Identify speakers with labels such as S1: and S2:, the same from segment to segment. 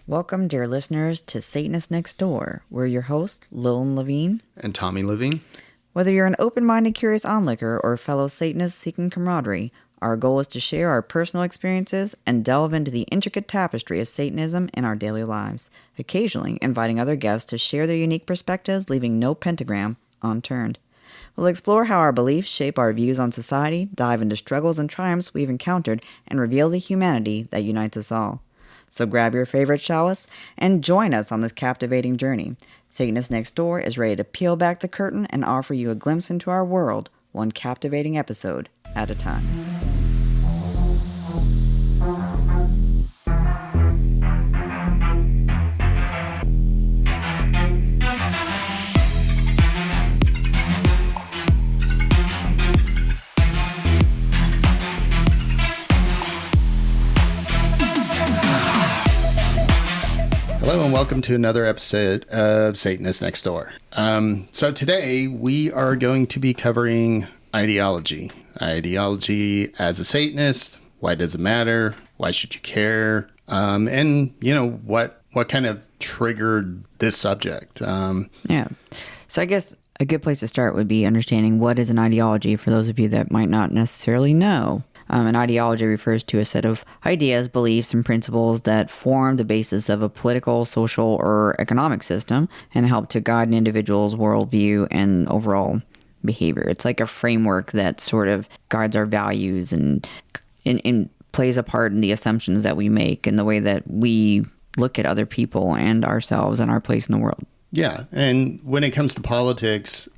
S1: Welcome, dear listeners, to Satanists Nextdoor. We're your hosts, Lillian Levine.
S2: And Tommy Levine.
S1: Whether you're an open-minded, curious onlooker or a fellow Satanist seeking camaraderie, our goal is to share our personal experiences and delve into the intricate tapestry of Satanism in our daily lives, occasionally inviting other guests to share their unique perspectives, leaving no pentagram unturned. We'll explore how our beliefs shape our views on society, dive into struggles and triumphs we've encountered, and reveal the humanity that unites us all. So grab your favorite chalice and join us on this captivating journey. Satanists Nextdoor is ready to peel back the curtain and offer you a glimpse into our world, one captivating episode at a time.
S2: Hello and welcome to another episode of Satanists Nextdoor. So today we are going to be covering ideology. Ideology as a Satanist. Why does it matter? Why should you care? And what kind of triggered this subject?
S1: Yeah. So I guess a good place to start would be understanding what is an ideology for those of you that might not necessarily know. An ideology refers to a set of ideas, beliefs, and principles that form the basis of a political, social, or economic system and help to guide an individual's worldview and overall behavior. It's like a framework that sort of guides our values and plays a part in the assumptions that we make and the way that we look at other people and ourselves and our place in the world.
S2: Yeah, and when it comes to politics,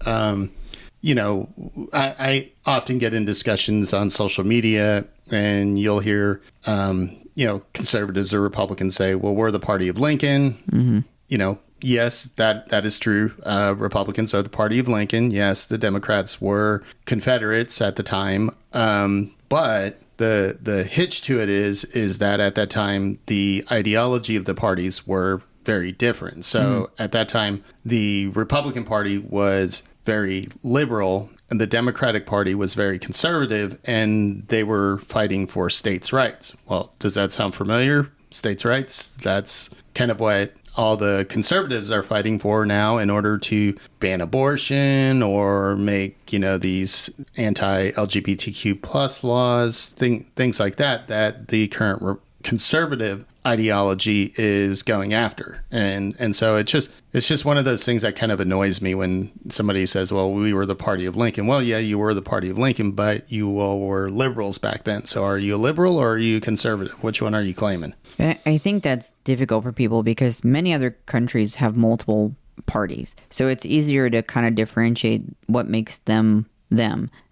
S2: I often get in discussions on social media and you'll hear, conservatives or Republicans say, well, we're the party of Lincoln. Mm-hmm. Yes, that is true. Republicans are the party of Lincoln. Yes, the Democrats were Confederates at the time. But the hitch to it is that at that time, the ideology of the parties were very different. So at that time, the Republican Party was very liberal and the Democratic Party was very conservative, and they were fighting for states' rights. Well, does that sound familiar? States' rights? That's kind of what all the conservatives are fighting for now in order to ban abortion or make, these anti-LGBTQ plus laws, things like that the current conservative ideology is going after. And so it's just one of those things that kind of annoys me when somebody says, well, we were the party of Lincoln. Well, yeah, you were the party of Lincoln, but you all were liberals back then. So are you a liberal or are you conservative? Which one are you claiming?
S1: I think that's difficult for people because many other countries have multiple parties. So it's easier to kind of differentiate what makes them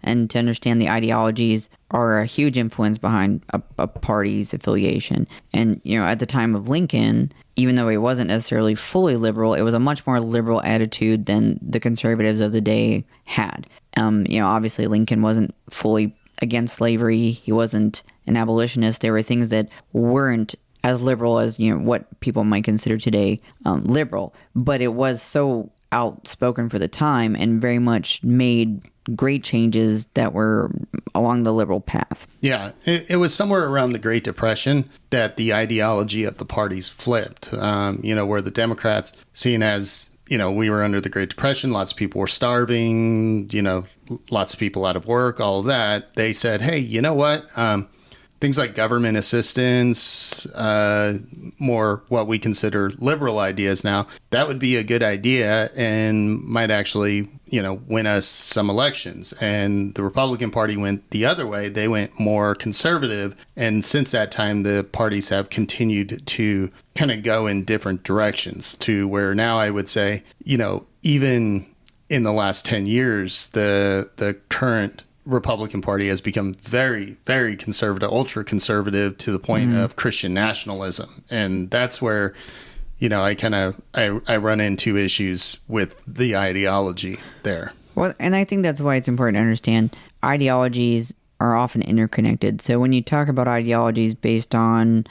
S1: and to understand the ideologies are a huge influence behind a party's affiliation. And, at the time of Lincoln, even though he wasn't necessarily fully liberal, it was a much more liberal attitude than the conservatives of the day had. Obviously Lincoln wasn't fully against slavery. He wasn't an abolitionist. There were things that weren't as liberal as, what people might consider today liberal. But it was so outspoken for the time and very much made great changes that were along the liberal path.
S2: Yeah, it was somewhere around the Great Depression that the ideology of the parties flipped, where the Democrats, seen as, we were under the Great Depression, lots of people were starving, lots of people out of work, all of that. They said, hey, you know what? Things like government assistance, more what we consider liberal ideas now, that would be a good idea and might actually, win us some elections. And the Republican Party went the other way. They went more conservative. And since that time, the parties have continued to kind of go in different directions to where now I would say, even in the last 10 years, the current Republican Party has become very, very conservative, ultra conservative to the point of Christian nationalism. And that's where, I run into issues with the ideology there.
S1: Well, and I think that's why it's important to understand ideologies are often interconnected. So when you talk about ideologies based on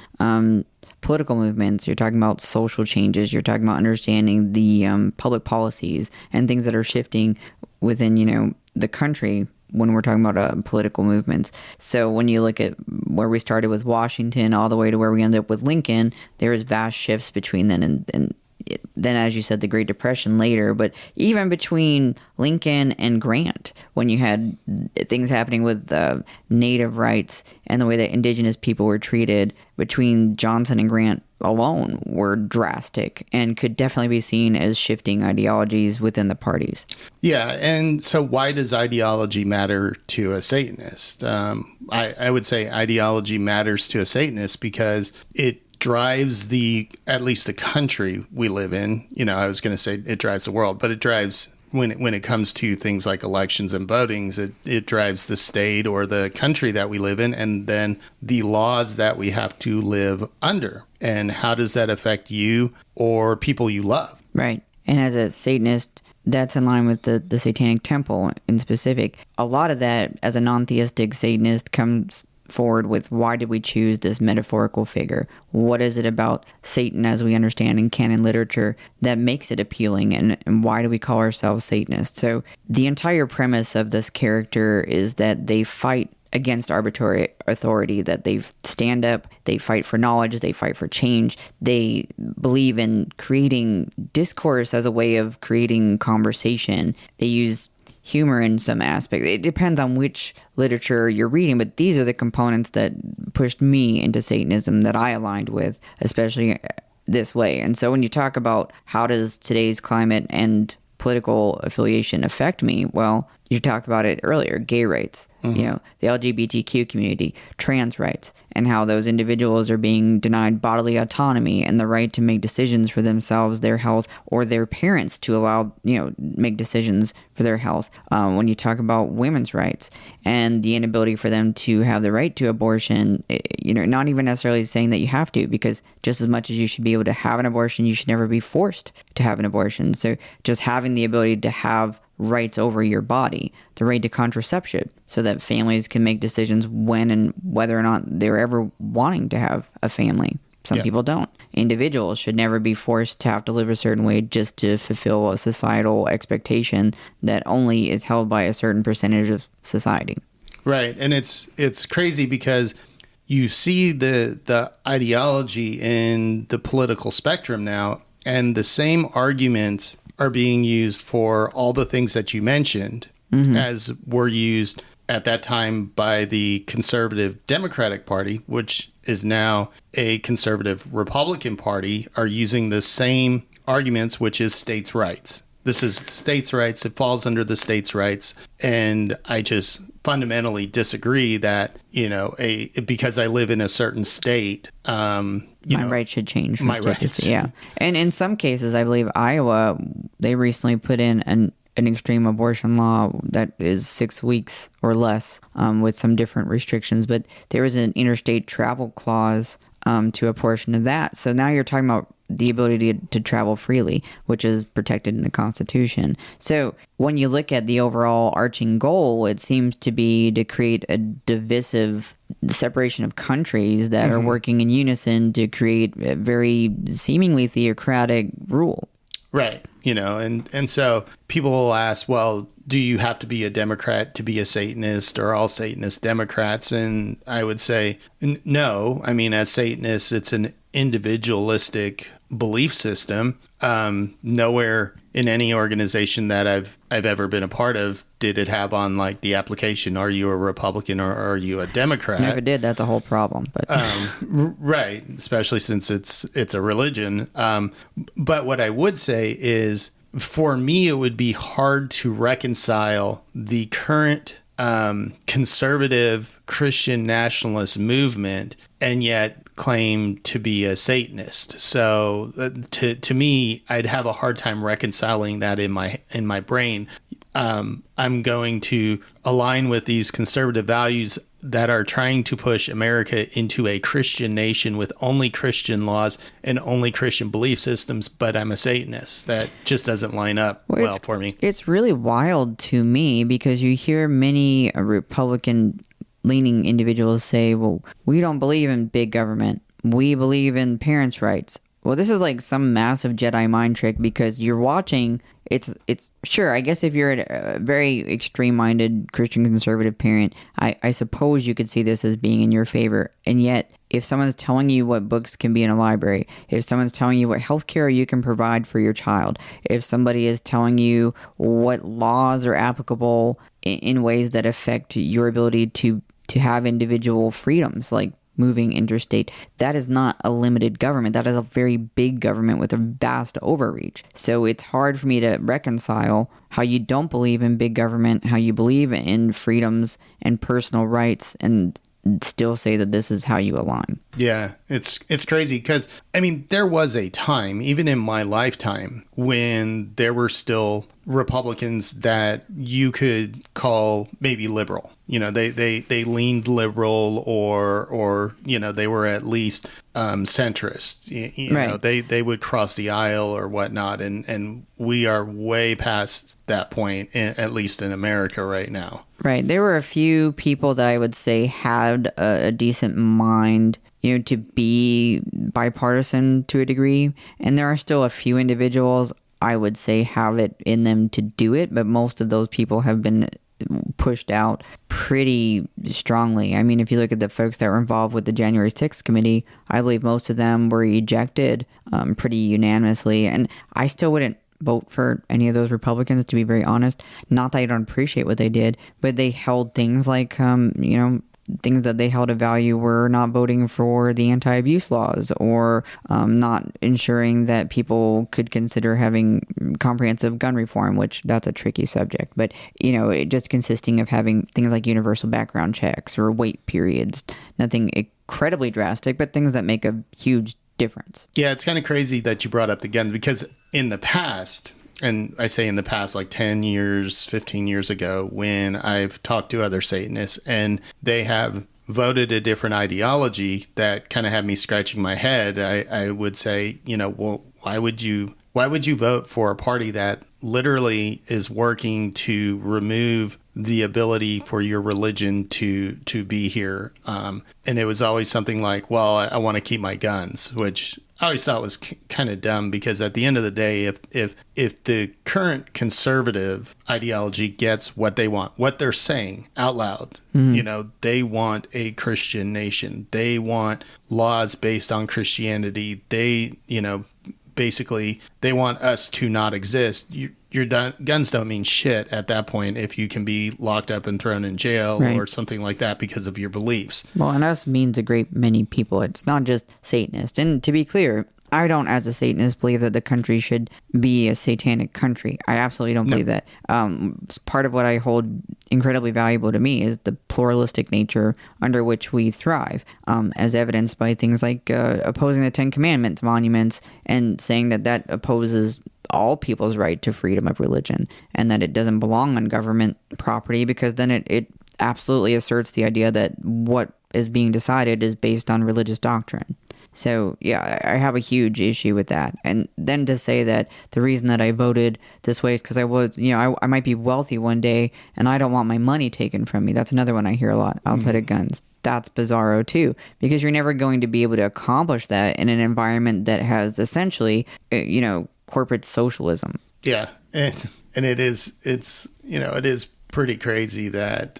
S1: political movements, you're talking about social changes, you're talking about understanding the public policies and things that are shifting within, the country when we're talking about political movements. So when you look at where we started with Washington all the way to where we ended up with Lincoln, there was vast shifts between then and then, as you said, the Great Depression later. But even between Lincoln and Grant, when you had things happening with Native rights and the way that indigenous people were treated, between Johnson and Grant alone were drastic and could definitely be seen as shifting ideologies within the parties.
S2: Yeah, and so why does ideology matter to a Satanist? I would say ideology matters to a Satanist because it drives at least the country we live in. I was going to say it drives the world, but it drives, when it comes to things like elections and votings, it drives the state or the country that we live in, and then the laws that we have to live under. And how does that affect you or people you love?
S1: Right. And as a Satanist, that's in line with the Satanic Temple in specific. A lot of that, as a non-theistic Satanist, comes forward with, why did we choose this metaphorical figure? What is it about Satan as we understand in canon literature that makes it appealing, and why do we call ourselves Satanists? So the entire premise of this character is that they fight against arbitrary authority, that they stand up, they fight for knowledge, they fight for change, they believe in creating discourse as a way of creating conversation. They use humor in some aspect. It depends on which literature you're reading, but these are the components that pushed me into Satanism that I aligned with, especially this way. And so when you talk about how does today's climate and political affiliation affect me, well, you talked about it earlier, gay rights, the LGBTQ community, trans rights, and how those individuals are being denied bodily autonomy and the right to make decisions for themselves, their health, or their parents to allow, make decisions for their health. When you talk about women's rights and the inability for them to have the right to abortion, not even necessarily saying that you have to, because just as much as you should be able to have an abortion, you should never be forced to have an abortion. So just having the ability to have rights over your body, the right to contraception, so that families can make decisions when and whether or not they're ever wanting to have a family. Some people don't. Individuals should never be forced to have to live a certain way just to fulfill a societal expectation that only is held by a certain percentage of society.
S2: Right. And it's crazy because you see the ideology in the political spectrum now, and the same arguments are being used for all the things that you mentioned, as were used at that time by the conservative Democratic Party, which is now a conservative Republican Party, are using the same arguments, which is states' rights. This is states' rights. It falls under the states' rights. And I just fundamentally disagree that, because I live in a certain state, my
S1: rights should change.
S2: My rights.
S1: Yeah. And in some cases, I believe Iowa, they recently put in an extreme abortion law that is 6 weeks or less, with some different restrictions. But there was an interstate travel clause to a portion of that. So now you're talking about the ability to travel freely, which is protected in the Constitution. So when you look at the overall arching goal, it seems to be to create a divisive separation of countries that are working in unison to create a very seemingly theocratic rule.
S2: Right. And so people will ask, well, do you have to be a Democrat to be a Satanist, or all Satanists Democrats? And I would say no. I mean, as Satanists, it's an individualistic belief system. Nowhere in any organization that I've ever been a part of did it have on like the application, are you a Republican or are you a Democrat?
S1: Never did. That's the whole problem. But
S2: right, especially since it's a religion. But what I would say is, for me, it would be hard to reconcile the current conservative Christian nationalist movement and yet claim to be a Satanist. So to me, I'd have a hard time reconciling that in my brain. I'm going to align with these conservative values that are trying to push America into a Christian nation with only Christian laws and only Christian belief systems, but I'm a Satanist. That just doesn't line up well for me.
S1: It's really wild to me because you hear many Republican-leaning individuals say, well, we don't believe in big government. We believe in parents' rights. well, this is like some massive Jedi mind trick, because you're watching. It's sure, I guess if you're a very extreme-minded Christian conservative parent, I suppose you could see this as being in your favor. And yet, if someone's telling you what books can be in a library, if someone's telling you what healthcare you can provide for your child, if somebody is telling you what laws are applicable in ways that affect your ability to have individual freedoms, like moving interstate, that is not a limited government. That is a very big government with a vast overreach. So it's hard for me to reconcile how you don't believe in big government, how you believe in freedoms and personal rights, and still say that this is how you align.
S2: Yeah, it's crazy because, I mean, there was a time, even in my lifetime, when there were still Republicans that you could call maybe liberal. You know, they leaned liberal, or you know, they were at least centrist. You
S1: right.
S2: know, they would cross the aisle or whatnot, and we are way past that point, at least in America right now.
S1: Right. There were a few people that I would say had a decent mind, you know, to be bipartisan to a degree. And there are still a few individuals I would say have it in them to do it, but most of those people have been pushed out pretty strongly. I mean, if you look at the folks that were involved with the January 6th committee, I believe most of them were ejected pretty unanimously. And I still wouldn't vote for any of those Republicans, to be very honest. Not that I don't appreciate what they did, but they held things like, you know, things that they held of value were not voting for the anti-abuse laws, or not ensuring that people could consider having comprehensive gun reform, which that's a tricky subject. But, you know, it just consisting of having things like universal background checks or wait periods. Nothing incredibly drastic, but things that make a huge difference.
S2: Yeah, it's kind of crazy that you brought up the gun, because in the past, and I say in the past, like 10 years, 15 years ago, when I've talked to other Satanists and they have voted a different ideology that kind of had me scratching my head, I would say, you know, well, why would you vote for a party that literally is working to remove the ability for your religion to be here? And it was always something like, well, I want to keep my guns, which I always thought was kind of dumb, because at the end of the day, if the current conservative ideology gets what they want, what they're saying out loud, you know, they want a Christian nation. They want laws based on Christianity. They, you know, basically they want us to not exist. Your guns don't mean shit at that point if you can be locked up and thrown in jail, right, or something like that because of your beliefs.
S1: Well, and us means a great many people. It's not just Satanists. And to be clear, I don't, as a Satanist, believe that the country should be a satanic country. I absolutely don't believe that. Part of what I hold incredibly valuable to me is the pluralistic nature under which we thrive, as evidenced by things like opposing the Ten Commandments monuments and saying that opposes all people's right to freedom of religion, and that it doesn't belong on government property, because then it absolutely asserts the idea that what is being decided is based on religious doctrine. So, yeah, I have a huge issue with that. And then to say that the reason that I voted this way is because I was, you know, I might be wealthy one day and I don't want my money taken from me. That's another one I hear a lot outside of guns. That's bizarro too, because you're never going to be able to accomplish that in an environment that has essentially, you know, corporate socialism.
S2: Yeah. And it is pretty crazy that,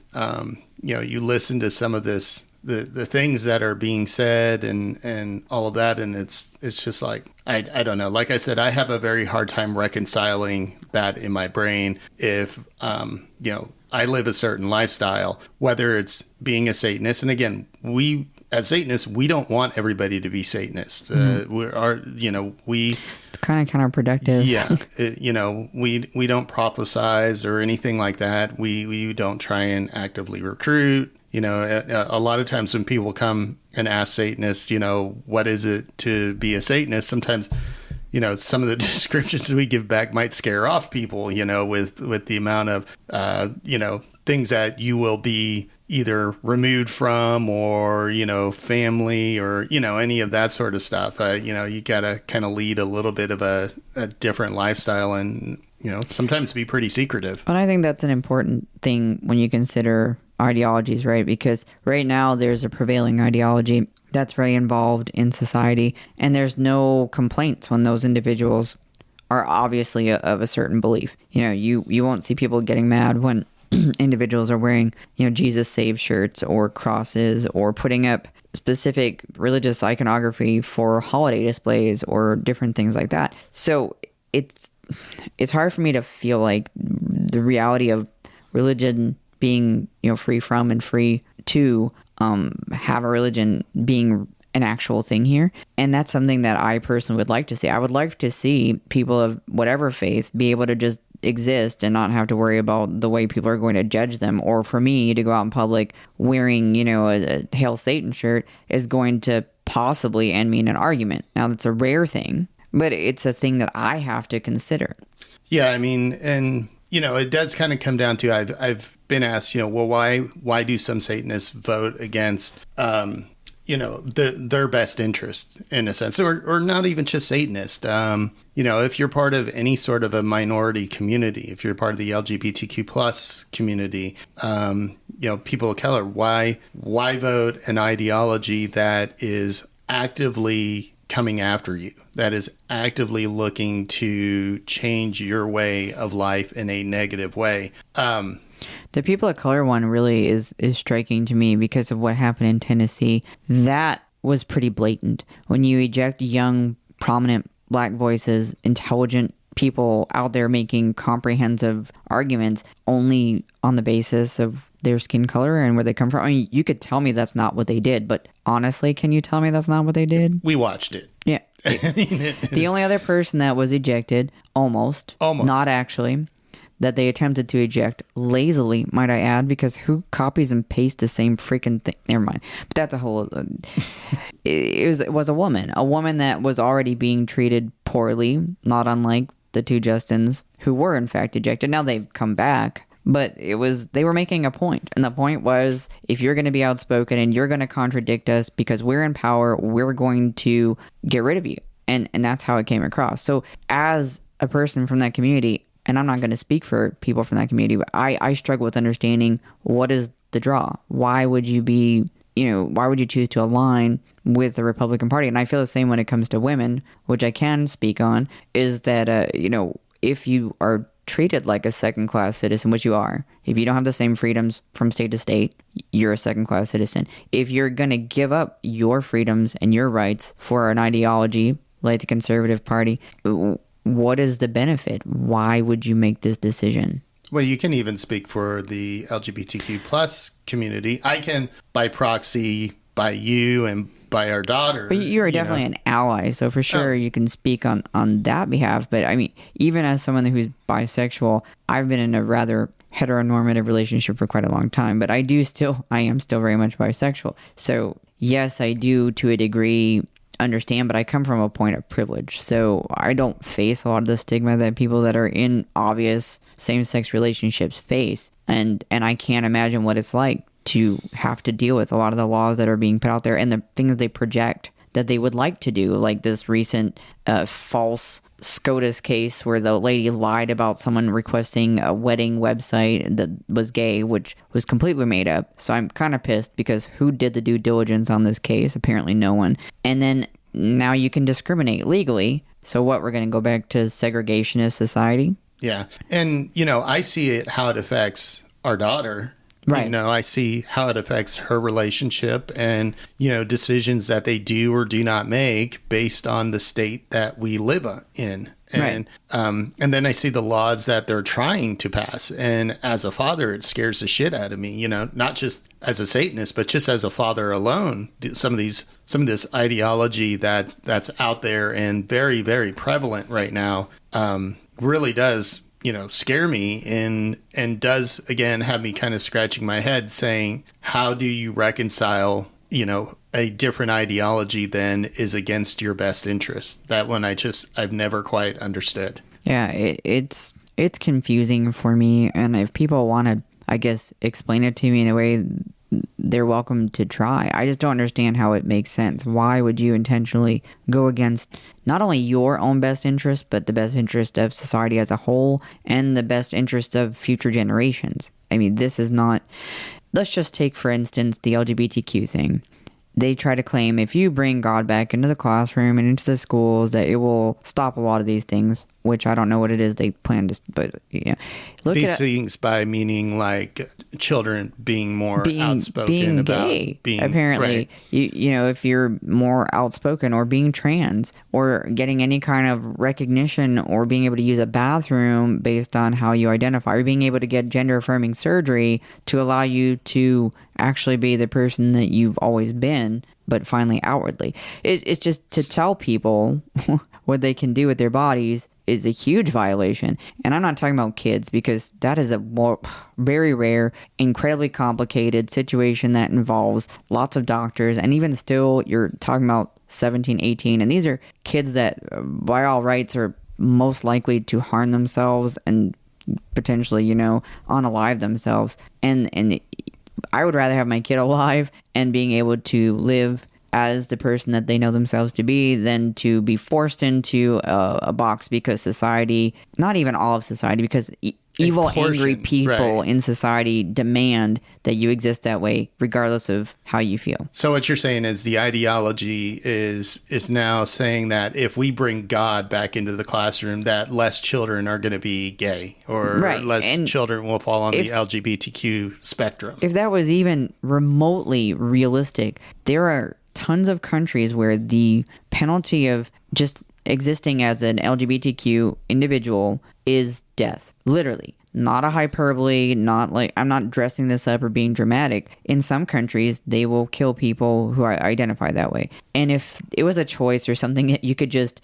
S2: you know, you listen to some of this, the things that are being said and all of that. And it's just like, I don't know. Like I said, I have a very hard time reconciling that in my brain. If, you know, I live a certain lifestyle, whether it's being a Satanist. And again, as Satanists, we don't want everybody to be Satanists.
S1: It's kind of counterproductive.
S2: Yeah. You know, we don't prophesize or anything like that. We don't try and actively recruit. You know, a lot of times when people come and ask Satanists, you know, what is it to be a Satanist? Sometimes, you know, some of the descriptions we give back might scare off people, you know, with the amount of, you know, things that you will be either removed from, or, you know, family, or, you know, any of that sort of stuff. You know, you got to kind of lead a little bit of a different lifestyle, and, you know, sometimes be pretty secretive.
S1: And I think that's an important thing when you consider ideologies, right? Because right now there's a prevailing ideology that's very involved in society, and there's no complaints when those individuals are obviously of a certain belief. You won't see people getting mad when individuals are wearing, Jesus Saves shirts or crosses or putting up specific religious iconography for holiday displays or different things like that. So it's hard for me to feel like the reality of religion being, free from and free to have a religion being an actual thing here. And that's something that I personally would like to see. I would like to see people of whatever faith be able to just exist and not have to worry about the way people are going to judge them, or for me to go out in public wearing, a Hail Satan shirt is going to possibly end me in an argument. Now, that's a rare thing, but it's a thing that I have to consider.
S2: Yeah, I mean, and, it does kind of come down to, I've been asked, well, why do some Satanists vote against, their best interests in a sense, or not even just Satanist. If you're part of any sort of a minority community, if you're part of the LGBTQ plus community, people of color, why vote an ideology that is actively coming after you, that is actively looking to change your way of life in a negative way?
S1: The people of color one really is striking to me because of what happened in Tennessee. That was pretty blatant. When you eject young, prominent black voices, intelligent people out there making comprehensive arguments only on the basis of their skin color and where they come from. I mean, you could tell me that's not what they did, but honestly, can you tell me that's not what they did?
S2: We watched it.
S1: Yeah. The only other person that was ejected, almost, not actually, that they attempted to eject lazily, might I add, because who copies and pastes the same freaking thing? Never mind. But that's a whole... it was a woman that was already being treated poorly, not unlike the two Justins who were in fact ejected. Now they've come back, but they were making a point. And the point was, if you're going to be outspoken and you're going to contradict us because we're in power, we're going to get rid of you. And that's how it came across. So as a person from that community, and I'm not going to speak for people from that community, but I struggle with understanding what is the draw. Why would you why would you choose to align with the Republican Party? And I feel the same when it comes to women, which I can speak on, is that, if you are treated like a second-class citizen, which you are, if you don't have the same freedoms from state to state, you're a second-class citizen. If you're going to give up your freedoms and your rights for an ideology like the Conservative Party, what is the benefit? Why would you make this decision?
S2: Well, you can even speak for the LGBTQ plus community. I can, by proxy, by you and by our daughter.
S1: But you're definitely an ally, so for sure you can speak on that behalf. But I mean, even as someone who's bisexual, I've been in a rather heteronormative relationship for quite a long time, but I am still very much bisexual. So yes, I do to a degree understand, but I come from a point of privilege, so I don't face a lot of the stigma that people that are in obvious same-sex relationships face, and I can't imagine what it's like to have to deal with a lot of the laws that are being put out there and the things they project that they would like to do, like this recent false SCOTUS case where the lady lied about someone requesting a wedding website that was gay, which was completely made up. So I'm kind of pissed because who did the due diligence on this case? Apparently no one. And then now you can discriminate legally. So what, we're going to go back to segregationist society?
S2: Yeah. And, I see it, how it affects our daughter.
S1: Right.
S2: I see how it affects her relationship and, decisions that they do or do not make based on the state that we live in. And, and then I see the laws that they're trying to pass. And as a father, it scares the shit out of me, not just as a Satanist, but just as a father alone. Some of this ideology that's out there and very, very prevalent right now, really does scare me and does, again, have me kind of scratching my head saying, how do you reconcile, a different ideology than is against your best interest? That one I've never quite understood.
S1: Yeah, it's confusing for me. And if people want to, I guess, explain it to me in a way, they're welcome to try. I just don't understand how it makes sense. Why would you intentionally go against not only your own best interest, but the best interest of society as a whole and the best interest of future generations? I mean, this is not... Let's just take, for instance, the LGBTQ thing. they try to claim if you bring God back into the classroom and into the schools that it will stop a lot of these things, which I don't know what it is they plan to, but look
S2: these
S1: at
S2: things by meaning like children being more outspoken
S1: being
S2: about
S1: gay,
S2: being
S1: apparently.
S2: right.
S1: You know, if you're more outspoken, or being trans, or getting any kind of recognition, or being able to use a bathroom based on how you identify, or being able to get gender affirming surgery to allow you to actually be the person that you've always been, but finally outwardly. It's just to tell people what they can do with their bodies is a huge violation. And I'm not talking about kids, because that is a very rare, incredibly complicated situation that involves lots of doctors. And even still, you're talking about 17, 18. And these are kids that, by all rights, are most likely to harm themselves and potentially, unalive themselves. And I would rather have my kid alive and being able to live as the person that they know themselves to be than to be forced into a box because society, not even all of society, because evil, angry people in society demand that you exist that way regardless of how you feel.
S2: So what you're saying is the ideology is now saying that if we bring God back into the classroom, that less children are going to be gay, or less children will fall on the LGBTQ spectrum.
S1: If that was even remotely realistic, there are tons of countries where the penalty of just existing as an LGBTQ individual is death. Literally. Not a hyperbole, not like, I'm not dressing this up or being dramatic. In some countries, they will kill people who identify that way. And if it was a choice or something that you could just,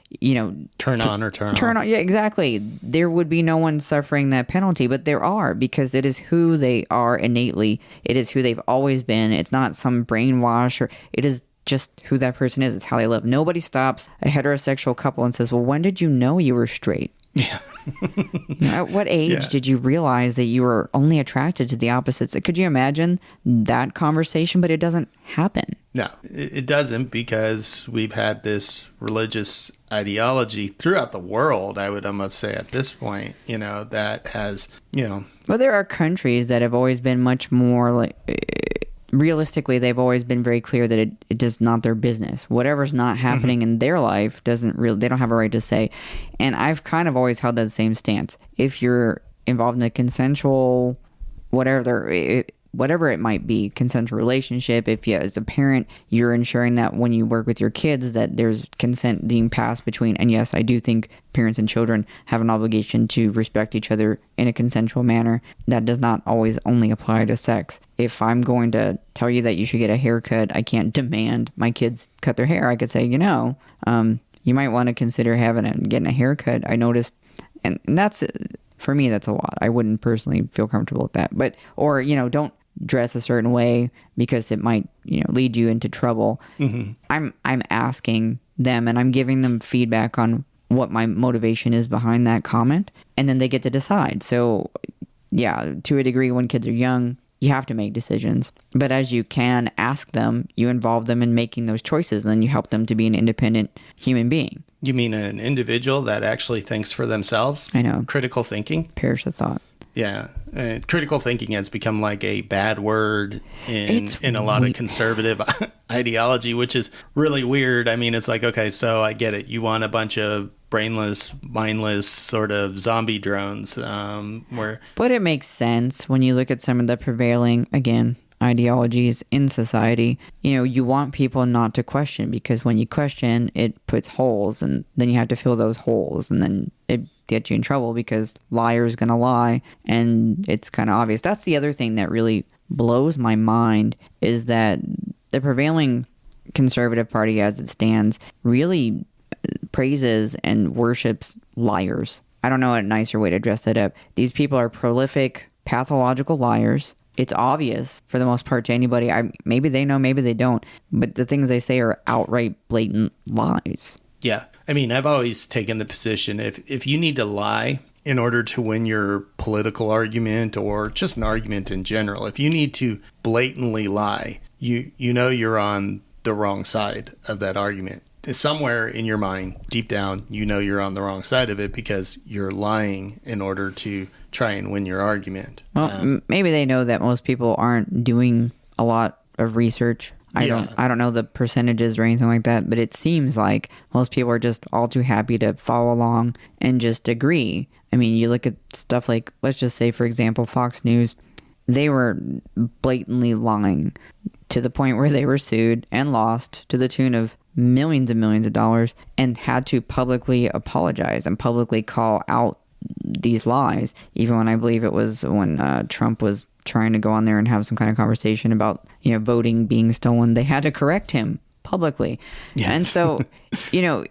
S2: turn on or turn
S1: off. Yeah, exactly. There would be no one suffering that penalty, but there are, because it is who they are innately. It is who they've always been. It's not some brainwash, or it is just who that person is. It's how they live. Nobody stops a heterosexual couple and says, well, when did you know you were straight?
S2: Yeah.
S1: At what age did you realize that you were only attracted to the opposites? Could you imagine that conversation? But it doesn't happen.
S2: No, it doesn't, because we've had this religious ideology throughout the world, I would almost say at this point, that has,
S1: Well, there are countries that have always been much more like... realistically, they've always been very clear that it is not their business. Whatever's not happening in their life they don't have a right to say. And I've kind of always held that same stance. If you're involved in a consensual, whatever it might be, consensual relationship, if you, as a parent, you're ensuring that when you work with your kids that there's consent being passed between, and yes, I do think parents and children have an obligation to respect each other in a consensual manner. That does not always only apply to sex. If I'm going to tell you that you should get a haircut, I can't demand my kids cut their hair. I could say, you might want to consider getting a haircut. I noticed, and that's, for me, that's a lot. I wouldn't personally feel comfortable with that. But, or, don't dress a certain way because it might, lead you into trouble. Mm-hmm. I'm asking them, and I'm giving them feedback on what my motivation is behind that comment, and then they get to decide. So, yeah, to a degree, when kids are young, you have to make decisions. But as you can ask them, you involve them in making those choices, and then you help them to be an independent human being.
S2: You mean an individual that actually thinks for themselves?
S1: I know.
S2: Critical thinking?
S1: Perish the thought.
S2: Yeah. Critical thinking has become like a bad word in a lot of conservative ideology, which is really weird. I mean, it's like, okay, so I get it. You want a bunch of brainless, mindless sort of zombie drones.
S1: But it makes sense when you look at some of the prevailing, again, ideologies in society. You want people not to question, because when you question, it puts holes, and then you have to fill those holes, and then it gets you in trouble because liar's gonna lie, and it's kind of obvious. That's the other thing that really blows my mind, is that the prevailing conservative party as it stands really praises and worships liars. I don't know a nicer way to dress that up. These people are prolific, pathological liars. It's obvious for the most part to anybody. Maybe they know, maybe they don't. But the things they say are outright, blatant lies.
S2: Yeah. I mean, I've always taken the position, if you need to lie in order to win your political argument, or just an argument in general, if you need to blatantly lie, you know you're on the wrong side of that argument. Somewhere in your mind, deep down, you're on the wrong side of it, because you're lying in order to try and win your argument.
S1: Well, maybe they know that most people aren't doing a lot of research I don't know the percentages or anything like that, but it seems like most people are just all too happy to follow along and just agree. I mean, you look at stuff like, let's just say, for example, Fox News, they were blatantly lying to the point where they were sued and lost to the tune of millions and millions of dollars and had to publicly apologize and publicly call out these lies. Even when I believe it was when Trump was trying to go on there and have some kind of conversation about, voting being stolen, they had to correct him publicly. Yeah. And so,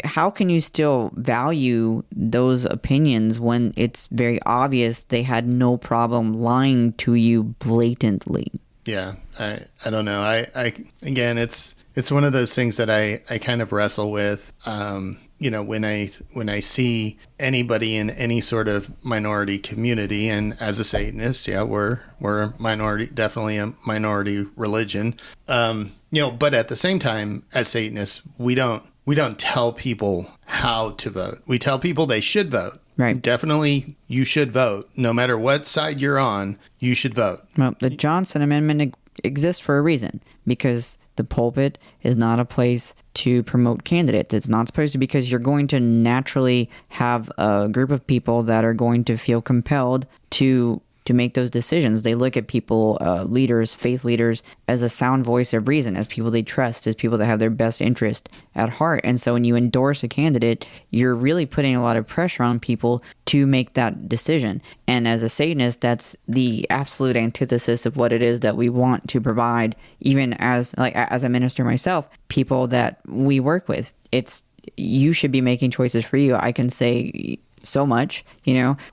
S1: how can you still value those opinions when it's very obvious they had no problem lying to you blatantly?
S2: Yeah, I don't know. I again, it's one of those things that I kind of wrestle with. When I see anybody in any sort of minority community, and as a Satanist, yeah, we're a minority, definitely a minority religion. But at the same time, as Satanists, we don't tell people how to vote. We tell people they should vote.
S1: Right.
S2: Definitely, you should vote. No matter what side you're on, you should vote.
S1: Well, the Johnson Amendment exists for a reason, because the pulpit is not a place to promote candidates. It's not supposed to, because you're going to naturally have a group of people that are going to feel compelled to make those decisions. They look at people, leaders, faith leaders, as a sound voice of reason, as people they trust, as people that have their best interest at heart. And so when you endorse a candidate, you're really putting a lot of pressure on people to make that decision. And as a Satanist, that's the absolute antithesis of what it is that we want to provide, even as a minister myself, people that we work with. It's, you should be making choices for you. I can say so much,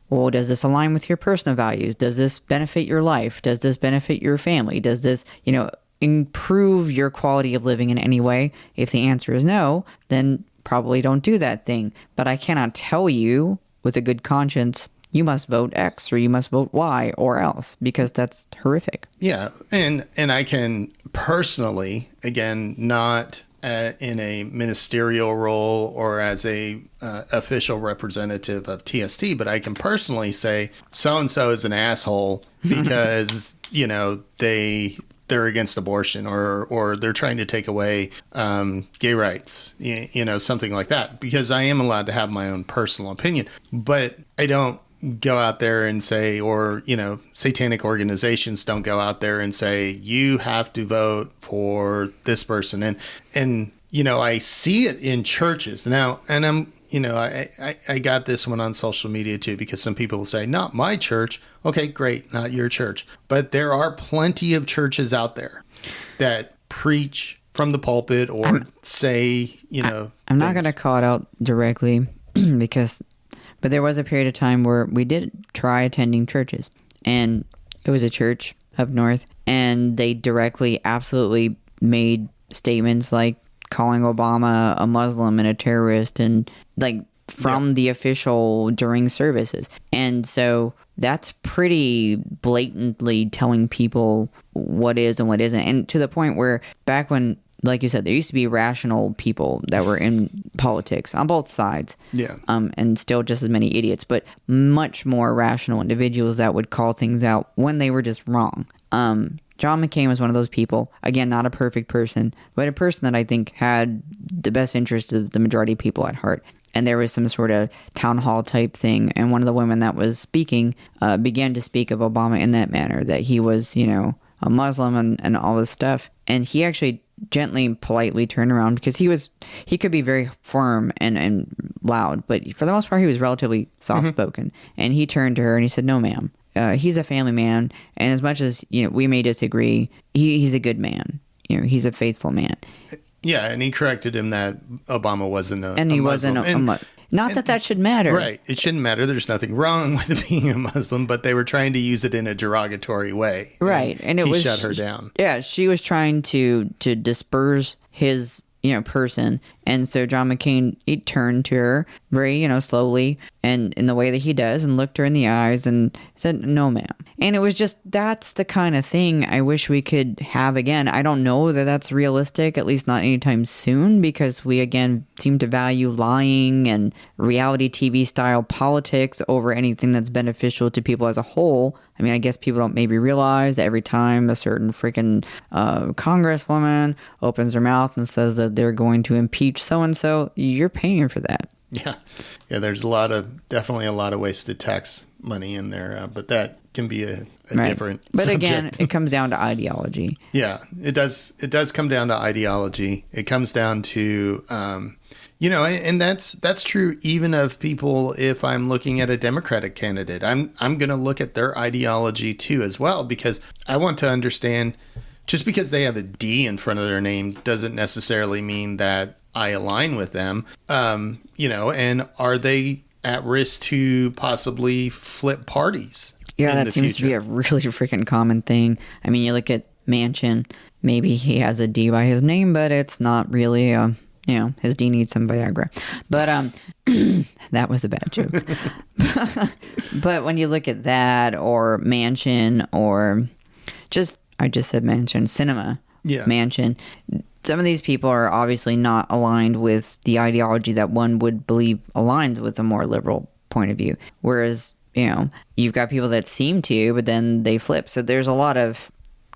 S1: well, does this align with your personal values? Does this benefit your life? Does this benefit your family? Does this, improve your quality of living in any way? If the answer is no, then probably don't do that thing. But I cannot tell you with a good conscience, you must vote X or you must vote Y or else, because that's horrific.
S2: Yeah. And I can personally, again, not in a ministerial role or as a official representative of TST, but I can personally say so-and-so is an asshole because, they're against abortion or they're trying to take away gay rights, something like that, because I am allowed to have my own personal opinion. But I don't go out there and say, or, satanic organizations don't go out there and say, you have to vote for this person. And I see it in churches now, and I'm, I got this one on social media too, because some people will say, not my church. Okay, great. Not your church. But there are plenty of churches out there that preach from the pulpit or I'm
S1: not going to call it out directly but there was a period of time where we did try attending churches, and it was a church up north, and they directly absolutely made statements like calling Obama a Muslim and a terrorist, and from the official during services. And so that's pretty blatantly telling people what is and what isn't. And to the point where back when, like you said, there used to be rational people that were in politics on both sides.
S2: Yeah.
S1: And still just as many idiots, but much more rational individuals that would call things out when they were just wrong. John McCain was one of those people. Again, not a perfect person, but a person that I think had the best interest of the majority of people at heart. And there was some sort of town hall type thing, and one of the women that was speaking began to speak of Obama in that manner, that he was, a Muslim and all this stuff. And he actually gently and politely turned around, because he could be very firm and loud, but for the most part he was relatively soft-spoken. And he turned to her and he said, no ma'am, he's a family man, and as much as we may disagree, he's a good man, he's a faithful man.
S2: Yeah, and he corrected him that Obama wasn't a
S1: he
S2: Muslim.
S1: wasn't a Muslim. Not that should matter.
S2: Right. It shouldn't matter. There's nothing wrong with being a Muslim, but they were trying to use it in a derogatory way.
S1: Right. And it
S2: he
S1: was
S2: shut her down.
S1: Yeah, she was trying to disperse his, person. And so John McCain, he turned to her very, slowly and in the way that he does, and looked her in the eyes and said, "No, ma'am." And it was just, that's the kind of thing I wish we could have again. I don't know that that's realistic, at least not anytime soon, because we again seem to value lying and reality TV style politics over anything that's beneficial to people as a whole. I mean, I guess people don't maybe realize that every time a certain freaking congresswoman opens her mouth and says that they're going to impeach so-and-so, you're paying for that.
S2: Yeah. There's definitely a lot of wasted tax money in there, but that can be a different
S1: But
S2: subject.
S1: Again, it comes down to ideology.
S2: Yeah, it does. It does come down to ideology. It comes down to, and that's true even of people. If I'm looking at a Democratic candidate, I'm going to look at their ideology too as well, because I want to understand. Just because they have a D in front of their name doesn't necessarily mean that I align with them. And are they at risk to possibly flip parties?
S1: Yeah, that seems to be a really freaking common thing. I mean, you look at Manchin, maybe he has a D by his name, but it's not really his D needs some Viagra. But that was a bad joke. But when you look at that, or Manchin, or I just said Manchin, Cinema, Manchin, some of these people are obviously not aligned with the ideology that one would believe aligns with a more liberal point of view. Whereas, you've got people that seem to, but then they flip. So there's a lot of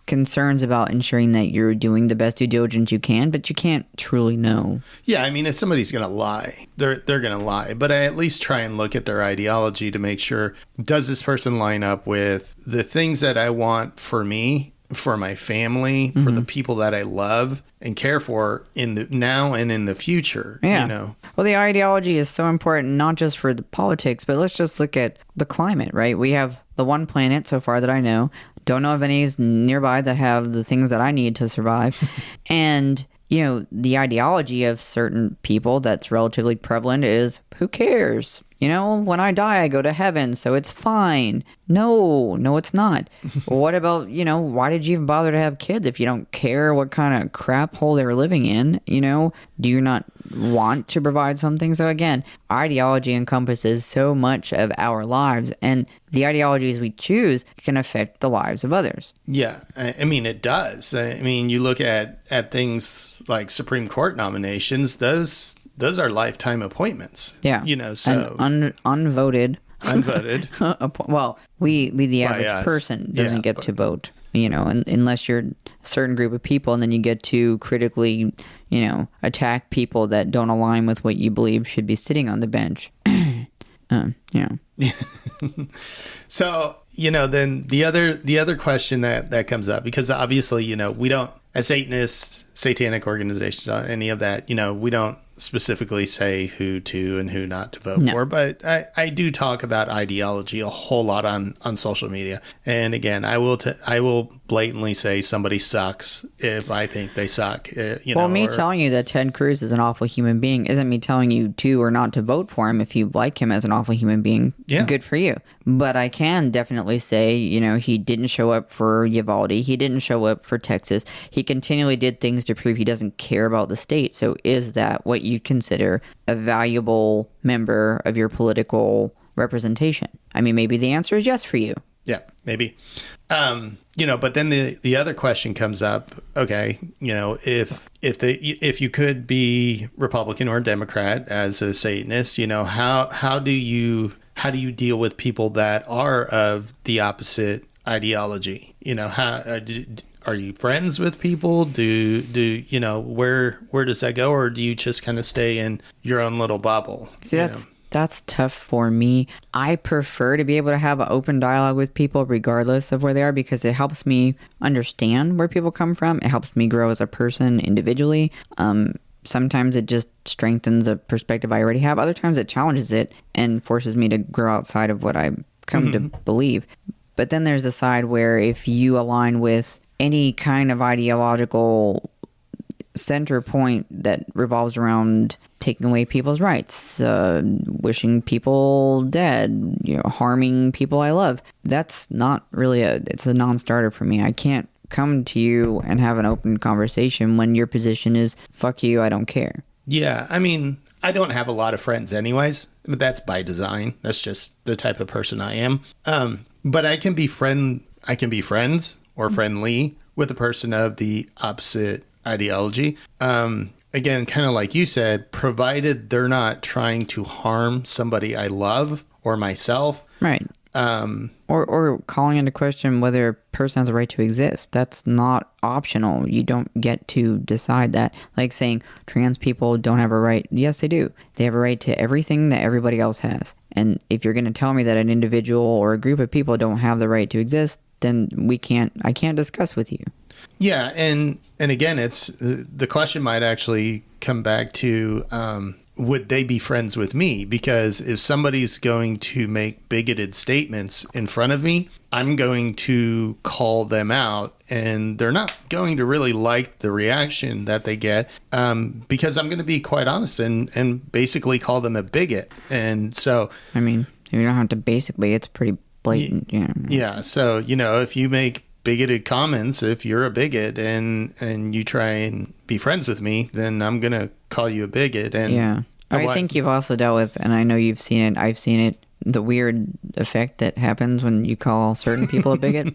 S1: concerns about ensuring that you're doing the best due diligence you can, but you can't truly know.
S2: Yeah, I mean, if somebody's going to lie, they're going to lie. But I at least try and look at their ideology to make sure, does this person line up with the things that I want for me, for my family, for the people that I love and care for in the now and in the future?
S1: Yeah. Well, the ideology is so important, not just for the politics, but let's just look at the climate, right? We have the one planet so far that I know. Don't know of any nearby that have the things that I need to survive. And, the ideology of certain people that's relatively prevalent is, who cares? When I die, I go to heaven, so it's fine. No, it's not. What about, why did you even bother to have kids if you don't care what kind of crap hole they're living in? Do you not want to provide something? So again, ideology encompasses so much of our lives, and the ideologies we choose can affect the lives of others.
S2: Yeah, I mean, it does. I mean, you look at things like Supreme Court nominations, those are lifetime appointments.
S1: Yeah.
S2: So
S1: unvoted. Well, we the average person doesn't get to vote, unless you're a certain group of people, and then you get to critically, attack people that don't align with what you believe should be sitting on the bench.
S2: So, then the other question that comes up, because obviously, we don't, as Satanists, satanic organizations, any of that, we don't specifically say who to and who not to vote for, but I do talk about ideology a whole lot on social media. And again, I will blatantly say somebody sucks if I think they suck.
S1: Telling you that Ted Cruz is an awful human being isn't me telling you to or not to vote for him. If you like him as an awful human being, good for you. But I can definitely say, he didn't show up for Uvalde. He didn't show up for Texas. He continually did things to prove he doesn't care about the state. So is that what you consider a valuable member of your political representation? I mean, maybe the answer is yes for you.
S2: Yeah, maybe. But then the other question comes up. Okay, if you could be Republican or Democrat as a Satanist, how do you deal with people that are of the opposite ideology? Are you friends with people? Where does that go, or do you just kind of stay in your own little bubble?
S1: See, that's tough for me. I prefer to be able to have an open dialogue with people regardless of where they are, because it helps me understand where people come from. It helps me grow as a person individually. Sometimes it just strengthens a perspective I already have. Other times it challenges it and forces me to grow outside of what I come to believe. But then there's the side where if you align with any kind of ideological center point that revolves around taking away people's rights, wishing people dead, harming people I love, that's not really it's a non-starter for me. I can't come to you and have an open conversation when your position is, fuck you, I don't care.
S2: Yeah, I mean, I don't have a lot of friends anyways, but that's by design. That's just the type of person I am. But I can be friends or friendly with a person of the opposite ideology. Again, kind of like you said, provided they're not trying to harm somebody I love or myself.
S1: Right. Or calling into question whether a person has a right to exist. That's not optional. You don't get to decide that. Like saying trans people don't have a right. Yes, they do. They have a right to everything that everybody else has. And if you're going to tell me that an individual or a group of people don't have the right to exist, then I can't discuss with you.
S2: Yeah, and again, it's the question might actually come back to would they be friends with me? Because if somebody's going to make bigoted statements in front of me, I'm going to call them out, and they're not going to really like the reaction that they get because I'm going to be quite honest and basically call them a bigot. And so,
S1: I mean, you don't have to basically. It's pretty blatant.
S2: Yeah. So if you make bigoted comments, if you're a bigot and you try and be friends with me, then I'm gonna call you a bigot. And
S1: yeah, I think you've also dealt with, and I know you've seen it, I've seen it, the weird effect that happens when you call certain people a bigot.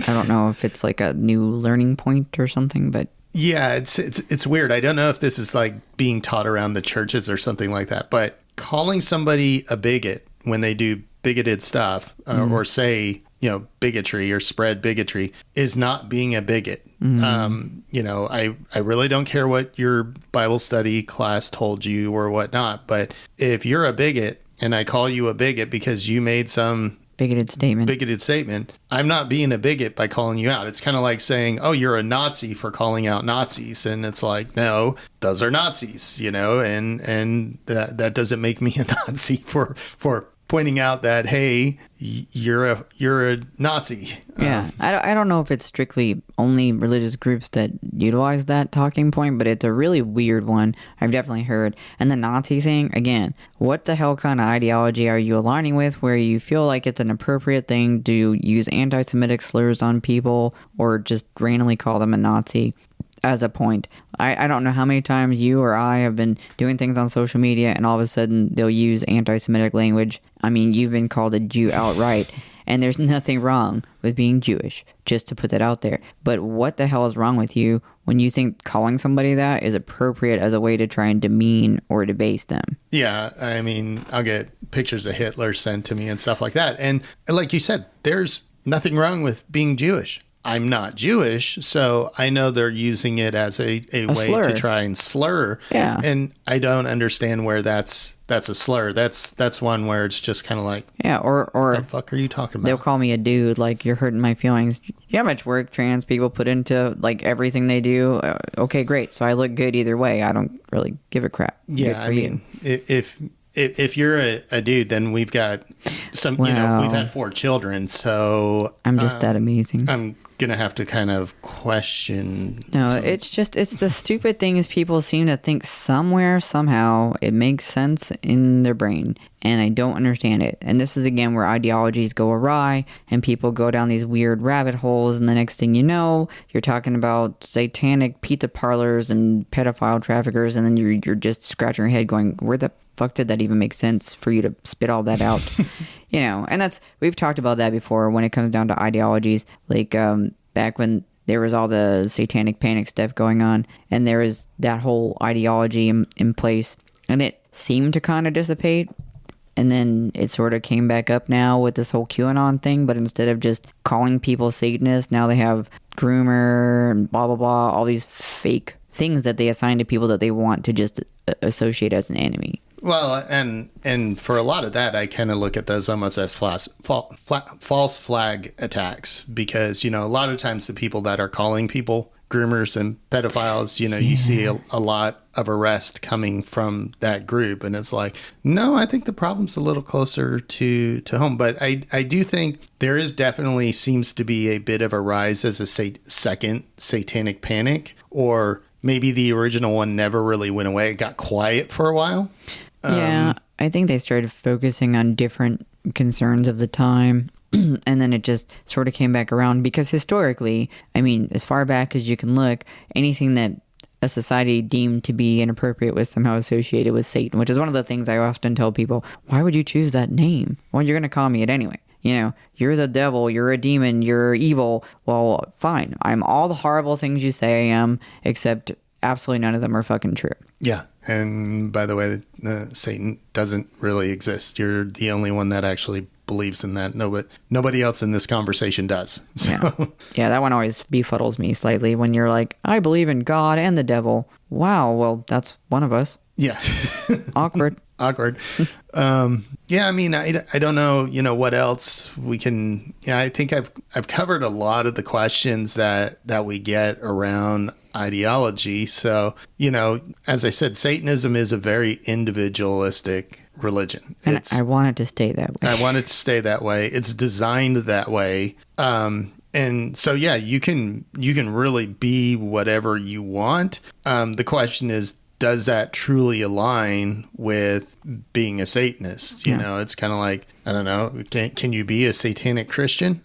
S1: I don't know if it's like a new learning point or something, but
S2: yeah, it's weird. I don't know if this is like being taught around the churches or something like that, but calling somebody a bigot when they do bigoted stuff or say bigotry or spread bigotry is not being a bigot. I really don't care what your Bible study class told you or whatnot, but if you're a bigot and I call you a bigot because you made some
S1: bigoted statement,
S2: I'm not being a bigot by calling you out. It's kind of like saying, oh, you're a Nazi for calling out Nazis. And it's like, no, those are Nazis, and that doesn't make me a Nazi for pointing out that, hey, you're a Nazi.
S1: Yeah, I don't know if it's strictly only religious groups that utilize that talking point, but it's a really weird one. I've definitely heard. And the Nazi thing, again, what the hell kind of ideology are you aligning with where you feel like it's an appropriate thing to use anti-Semitic slurs on people or just randomly call them a Nazi? As a point. I don't know how many times you or I have been doing things on social media and all of a sudden they'll use anti-Semitic language. I mean, you've been called a Jew outright, and there's nothing wrong with being Jewish, just to put that out there. But what the hell is wrong with you when you think calling somebody that is appropriate as a way to try and demean or debase them?
S2: Yeah, I mean, I'll get pictures of Hitler sent to me and stuff like that. And like you said, there's nothing wrong with being Jewish. I'm not Jewish, so I know they're using it as a way
S1: slur.
S2: to try and slur.
S1: Yeah.
S2: And I don't understand where that's a slur. That's one where it's just kind of like,
S1: yeah, or
S2: what the fuck are you talking about?
S1: They'll call me a dude, like, you're hurting my feelings. You know how much work trans people put into, like, everything they do? Okay, great. So I look good either way. I don't really give a crap.
S2: Yeah, I mean, if you're a dude, then we've got some, we've had 4 children, so...
S1: I'm just that amazing.
S2: I'm gonna have to kind of question.
S1: No, it's the stupid thing is people seem to think somewhere, somehow, it makes sense in their brain, and I don't understand it. And this is, again, where ideologies go awry, and people go down these weird rabbit holes, and the next thing you know, you're talking about satanic pizza parlors and pedophile traffickers, and then you're just scratching your head going, where the fuck did that even make sense for you to spit all that out? And we've talked about that before when it comes down to ideologies, like back when there was all the satanic panic stuff going on, and there was that whole ideology in place, and it seemed to kind of dissipate, and then it sort of came back up now with this whole QAnon thing, but instead of just calling people Satanists, now they have groomer and blah blah blah, all these fake things that they assign to people that they want to just associate as an enemy.
S2: Well, and for a lot of that, I kind of look at those almost as false flag attacks, because, a lot of times the people that are calling people groomers and pedophiles, you see a lot of arrest coming from that group. And it's like, no, I think the problem's a little closer to home. But I do think there is definitely seems to be a bit of a rise as a second satanic panic, or maybe the original one never really went away. It got quiet for a while.
S1: Yeah, I think they started focusing on different concerns of the time. And then it just sort of came back around because historically, I mean, as far back as you can look, anything that a society deemed to be inappropriate was somehow associated with Satan, which is one of the things I often tell people. Why would you choose that name? Well, you're going to call me it anyway. You know, you're the devil, you're a demon, you're evil. Well, fine. I'm all the horrible things you say I am, except absolutely none of them are fucking true.
S2: Yeah. And by the way, Satan doesn't really exist. You're the only one that actually believes in that. Nobody else in this conversation does. So.
S1: Yeah, that one always befuddles me slightly when you're like, I believe in God and the devil. Wow, well, that's one of us.
S2: Yeah.
S1: Awkward.
S2: Yeah, I mean, I don't know, what else we can, I think I've covered a lot of the questions that we get around ideology. So, as I said, Satanism is a very individualistic religion.
S1: And I want it to stay that way.
S2: I want it to stay that way. It's designed that way. And so, yeah, you can really be whatever you want. The question is, does that truly align with being a Satanist? You know, it's kind of like, I don't know, can you be a satanic Christian?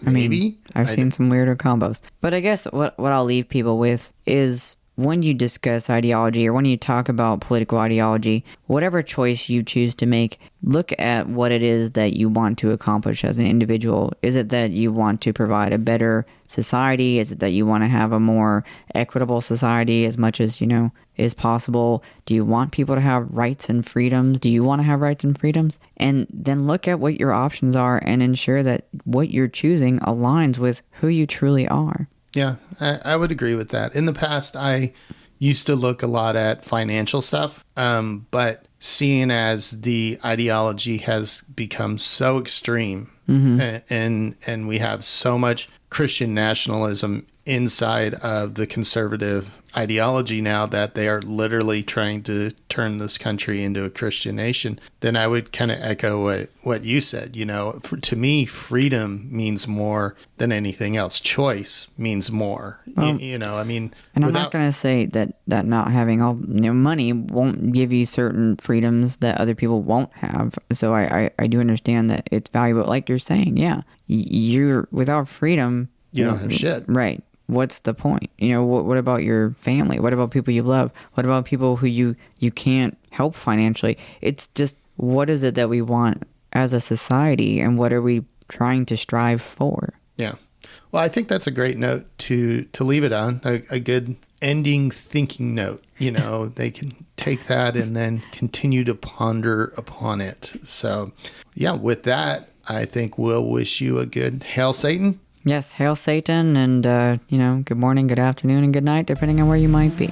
S2: Maybe.
S1: I mean, I've seen some weirder combos. But I guess what I'll leave people with is when you discuss ideology or when you talk about political ideology, whatever choice you choose to make, look at what it is that you want to accomplish as an individual. Is it that you want to provide a better society? Is it that you want to have a more equitable society as much as, is possible? Do you want people to have rights and freedoms? Do you want to have rights and freedoms? And then look at what your options are and ensure that what you're choosing aligns with who you truly are.
S2: Yeah, I would agree with that. In the past, I used to look a lot at financial stuff, but seeing as the ideology has become so extreme and we have so much Christian nationalism inside of the conservative ideology now that they are literally trying to turn this country into a Christian nation, then I would kind of echo what you said. To me, freedom means more than anything else. Choice means more. I mean,
S1: and I'm not going to say that not having all money won't give you certain freedoms that other people won't have. So I do understand that it's valuable. Like you're saying, yeah, you're without freedom.
S2: You don't have shit.
S1: Right. What's the point? What about your family? What about people you love? What about people who you can't help financially? It's just, what is it that we want as a society, and what are we trying to strive for?
S2: Yeah. Well, I think that's a great note to leave it on, a good ending thinking note. They can take that and then continue to ponder upon it. So, yeah, with that, I think we'll wish you a good Hail Satan.
S1: Yes, hail Satan, and, good morning, good afternoon, and good night, depending on where you might be.